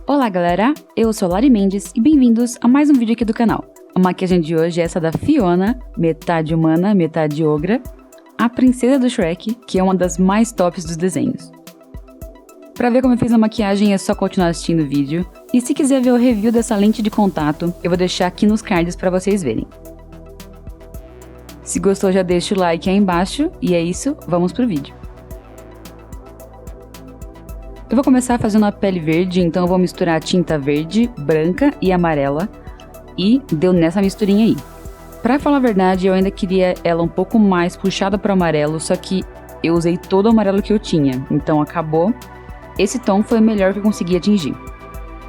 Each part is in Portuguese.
Olá galera, eu sou a Lari Mendes e bem-vindos a mais um vídeo aqui do canal. A maquiagem de hoje é essa da Fiona, metade humana, metade ogra, a princesa do Shrek, que é uma das mais tops dos desenhos. Pra ver como eu fiz a maquiagem é só continuar assistindo o vídeo, e se quiser ver o review dessa lente de contato, eu vou deixar aqui nos cards pra vocês verem. Se gostou já deixa o like aí embaixo, e é isso, vamos pro vídeo. Eu vou começar fazendo a pele verde, então eu vou misturar a tinta verde, branca e amarela. E deu nessa misturinha aí. Pra falar a verdade, eu ainda queria ela um pouco mais puxada pro amarelo, só que eu usei todo o amarelo que eu tinha, então acabou. Esse tom foi o melhor que eu consegui atingir.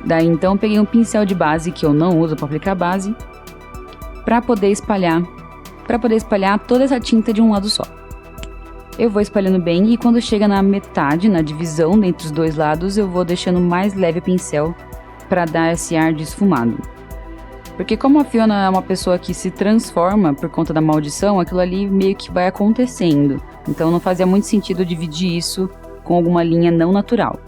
Daí então eu peguei um pincel de base, que eu não uso pra aplicar base, pra poder espalhar toda essa tinta de um lado só. Eu vou espalhando bem e quando chega na metade, na divisão entre os dois lados, eu vou deixando mais leve o pincel para dar esse ar de esfumado. Porque como a Fiona é uma pessoa que se transforma por conta da maldição, aquilo ali meio que vai acontecendo. Então não fazia muito sentido dividir isso com alguma linha não natural.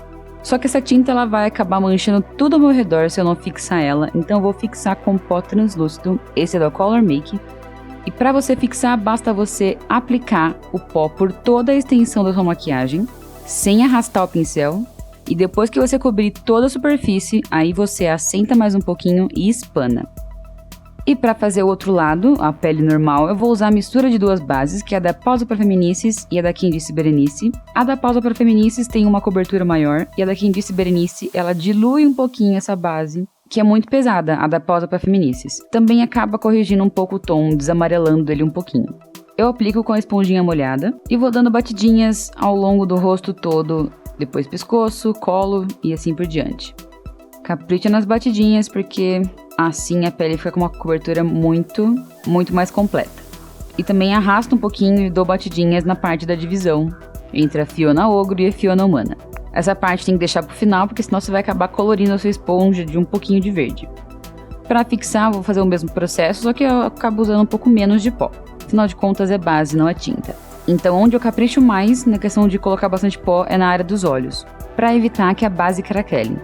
Só que essa tinta ela vai acabar manchando tudo ao meu redor se eu não fixar ela, então eu vou fixar com pó translúcido, esse é da Color Make. E para você fixar, basta você aplicar o pó por toda a extensão da sua maquiagem, sem arrastar o pincel. E depois que você cobrir toda a superfície, aí você assenta mais um pouquinho e espana. E para fazer o outro lado, a pele normal, eu vou usar a mistura de duas bases, que é a da Pausa para Feminices e a da Quem Disse Berenice. A da Pausa para Feminices tem uma cobertura maior, e a da Quem Disse Berenice, ela dilui um pouquinho essa base, que é muito pesada, a da Pausa para Feminices. Também acaba corrigindo um pouco o tom, desamarelando ele um pouquinho. Eu aplico com a esponjinha molhada e vou dando batidinhas ao longo do rosto todo, depois pescoço, colo e assim por diante. Capricha nas batidinhas porque assim a pele fica com uma cobertura muito mais completa. E também arrasto um pouquinho e dou batidinhas na parte da divisão entre a Fiona Ogro e a Fiona Humana. Essa parte tem que deixar pro final, porque senão você vai acabar colorindo a sua esponja de um pouquinho de verde. Para fixar, vou fazer o mesmo processo, só que eu acabo usando um pouco menos de pó. Afinal de contas, é base, não é tinta. Então, onde eu capricho mais na questão de colocar bastante pó é na área dos olhos, para evitar que a base craquele.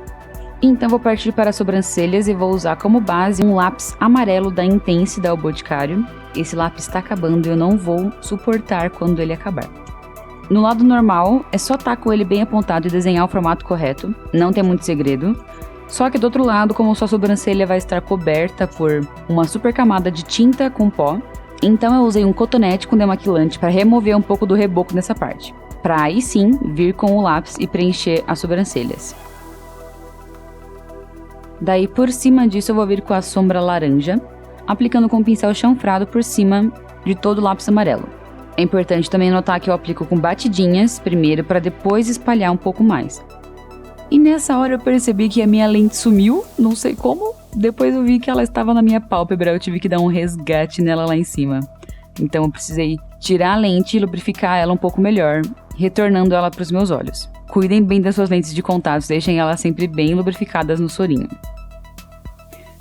Então, vou partir para as sobrancelhas e vou usar como base um lápis amarelo da Intense da O Boticário. Esse lápis está acabando e eu não vou suportar quando ele acabar. No lado normal, é só estar com ele bem apontado e desenhar o formato correto, não tem muito segredo. Só que do outro lado, como sua sobrancelha vai estar coberta por uma super camada de tinta com pó, então eu usei um cotonete com demaquilante para remover um pouco do reboco nessa parte, para aí sim vir com o lápis e preencher as sobrancelhas. Daí por cima disso eu vou vir com a sombra laranja, aplicando com o pincel chanfrado por cima de todo o lápis amarelo. É importante também notar que eu aplico com batidinhas primeiro para depois espalhar um pouco mais. E nessa hora eu percebi que a minha lente sumiu, não sei como. Depois eu vi que ela estava na minha pálpebra, eu tive que dar um resgate nela lá em cima. Então eu precisei tirar a lente e lubrificar ela um pouco melhor, retornando ela para os meus olhos. Cuidem bem das suas lentes de contato, deixem elas sempre bem lubrificadas no sorinho.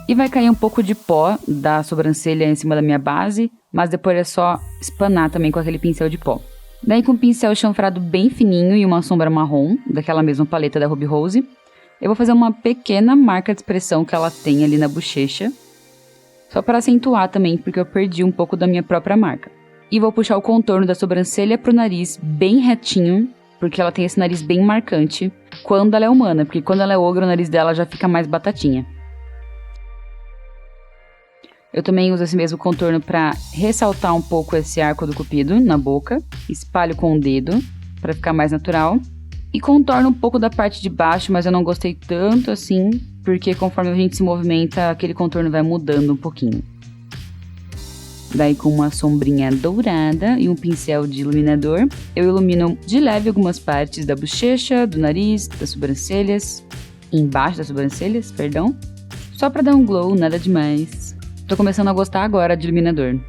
E vai cair um pouco de pó da sobrancelha em cima da minha base, mas depois é só espanar também com aquele pincel de pó. Daí com um pincel chanfrado bem fininho e uma sombra marrom, daquela mesma paleta da Ruby Rose, eu vou fazer uma pequena marca de expressão que ela tem ali na bochecha, só para acentuar também, porque eu perdi um pouco da minha própria marca. E vou puxar o contorno da sobrancelha pro nariz bem retinho, porque ela tem esse nariz bem marcante, quando ela é humana, porque quando ela é ogra o nariz dela já fica mais batatinha. Eu também uso esse mesmo contorno para ressaltar um pouco esse arco do cupido na boca. Espalho com o dedo para ficar mais natural. E contorno um pouco da parte de baixo, mas eu não gostei tanto assim, porque conforme a gente se movimenta, aquele contorno vai mudando um pouquinho. Daí com uma sombrinha dourada e um pincel de iluminador, eu ilumino de leve algumas partes da bochecha, do nariz, das sobrancelhas, embaixo das sobrancelhas, perdão. Só para dar um glow, nada demais. Tô começando a gostar agora de iluminador.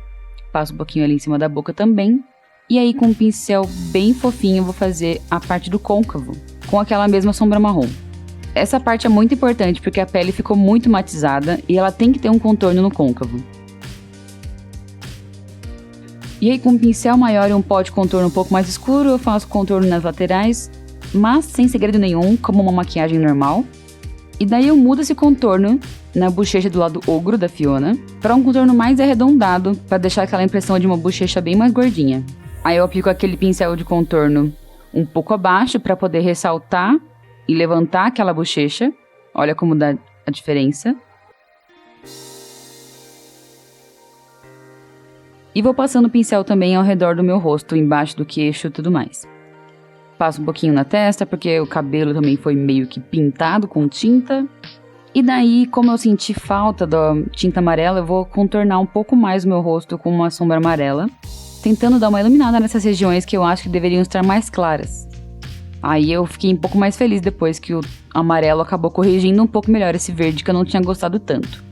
Passo um pouquinho ali em cima da boca também. E aí com um pincel bem fofinho eu vou fazer a parte do côncavo, com aquela mesma sombra marrom. Essa parte é muito importante porque a pele ficou muito matizada e ela tem que ter um contorno no côncavo. E aí com um pincel maior e um pó de contorno um pouco mais escuro eu faço contorno nas laterais, mas sem segredo nenhum, como uma maquiagem normal. E daí eu mudo esse contorno na bochecha do lado ogro da Fiona para um contorno mais arredondado, para deixar aquela impressão de uma bochecha bem mais gordinha. Aí eu aplico aquele pincel de contorno um pouco abaixo para poder ressaltar e levantar aquela bochecha. Olha como dá a diferença. E vou passando o pincel também ao redor do meu rosto, embaixo do queixo e tudo mais. Passo um pouquinho na testa, porque o cabelo também foi meio que pintado com tinta. E daí, como eu senti falta da tinta amarela, eu vou contornar um pouco mais o meu rosto com uma sombra amarela, tentando dar uma iluminada nessas regiões que eu acho que deveriam estar mais claras. Aí eu fiquei um pouco mais feliz depois que o amarelo acabou corrigindo um pouco melhor esse verde que eu não tinha gostado tanto.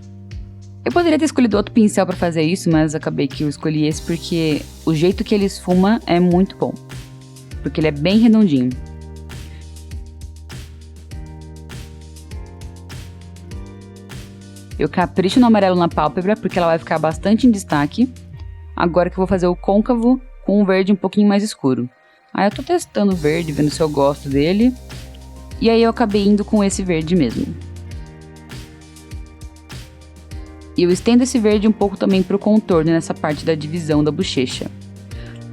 Eu poderia ter escolhido outro pincel para fazer isso, mas acabei que eu escolhi esse porque o jeito que ele esfuma é muito bom. Porque ele é bem redondinho. Eu capricho no amarelo na pálpebra porque ela vai ficar bastante em destaque. Agora que eu vou fazer o côncavo com um verde um pouquinho mais escuro. Aí eu tô testando o verde, vendo se eu gosto dele. E aí eu acabei indo com esse verde mesmo. E eu estendo esse verde um pouco também pro contorno, nessa parte da divisão da bochecha.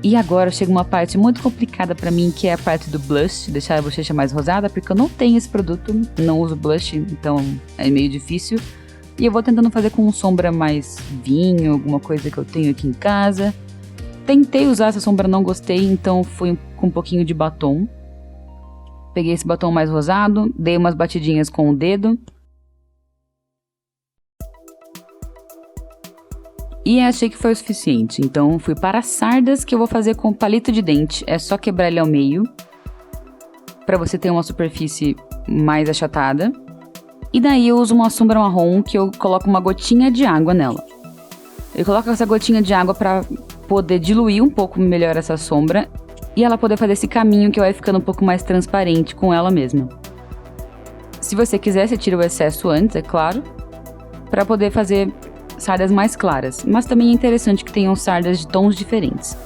E agora chega uma parte muito complicada pra mim, que é a parte do blush, deixar a bochecha mais rosada, porque eu não tenho esse produto, não uso blush, então é meio difícil. E eu vou tentando fazer com sombra mais vinho, alguma coisa que eu tenho aqui em casa. Tentei usar essa sombra, não gostei, então fui com um pouquinho de batom. Peguei esse batom mais rosado, dei umas batidinhas com o dedo. E achei que foi o suficiente, então fui para as sardas, que eu vou fazer com palito de dente. É só quebrar ele ao meio, para você ter uma superfície mais achatada. E daí eu uso uma sombra marrom, que eu coloco uma gotinha de água nela. Eu coloco essa gotinha de água para poder diluir um pouco melhor essa sombra, e ela poder fazer esse caminho que vai ficando um pouco mais transparente com ela mesma. Se você quiser, você tira o excesso antes, é claro, para poder fazer sardas mais claras, mas também é interessante que tenham sardas de tons diferentes.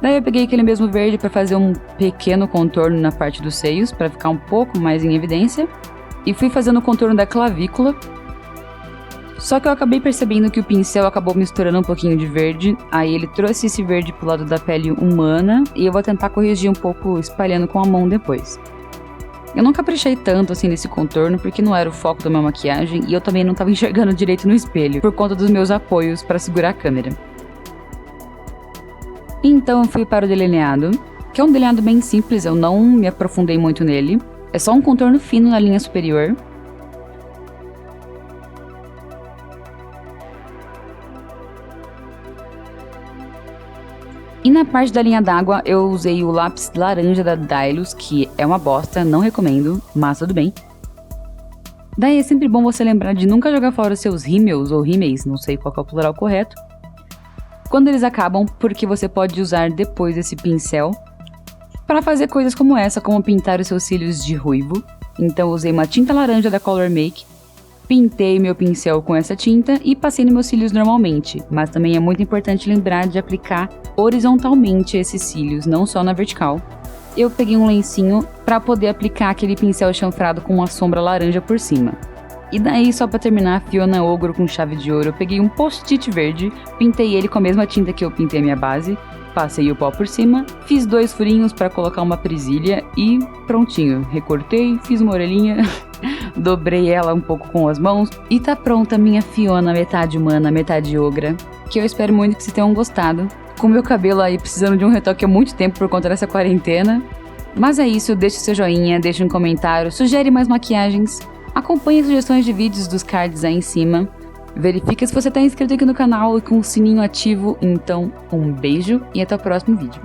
Daí eu peguei aquele mesmo verde para fazer um pequeno contorno na parte dos seios, para ficar um pouco mais em evidência, e fui fazendo o contorno da clavícula. Só que eu acabei percebendo que o pincel acabou misturando um pouquinho de verde, aí ele trouxe esse verde pro lado da pele humana, e eu vou tentar corrigir um pouco espalhando com a mão depois. Eu não caprichei tanto assim nesse contorno, porque não era o foco da minha maquiagem, e eu também não estava enxergando direito no espelho, por conta dos meus apoios para segurar a câmera. Então eu fui para o delineado, que é um delineado bem simples, eu não me aprofundei muito nele. É só um contorno fino na linha superior. E na parte da linha d'água eu usei o lápis laranja da Dylos, que é uma bosta, não recomendo, mas tudo bem. Daí é sempre bom você lembrar de nunca jogar fora os seus rímels ou rímeis, não sei qual é o plural correto, quando eles acabam, porque você pode usar depois esse pincel para fazer coisas como essa, como pintar os seus cílios de ruivo. Então eu usei uma tinta laranja da Color Make, pintei meu pincel com essa tinta e passei nos meus cílios normalmente, mas também é muito importante lembrar de aplicar horizontalmente esses cílios, não só na vertical. Eu peguei um lencinho para poder aplicar aquele pincel chanfrado com uma sombra laranja por cima. E daí, só para terminar, Fiona Ogro com chave de ouro, eu peguei um post-it verde, pintei ele com a mesma tinta que eu pintei a minha base, passei o pó por cima, fiz 2 furinhos para colocar uma presilha e prontinho. Recortei, fiz uma orelhinha, dobrei ela um pouco com as mãos e tá pronta a minha Fiona metade humana, metade ogra, que eu espero muito que vocês tenham gostado. Com meu cabelo aí precisando de um retoque há muito tempo por conta dessa quarentena. Mas é isso, deixe seu joinha, deixe um comentário, sugere mais maquiagens, acompanhe as sugestões de vídeos dos cards aí em cima. Verifique se você está inscrito aqui no canal e com o sininho ativo. Então, um beijo e até o próximo vídeo.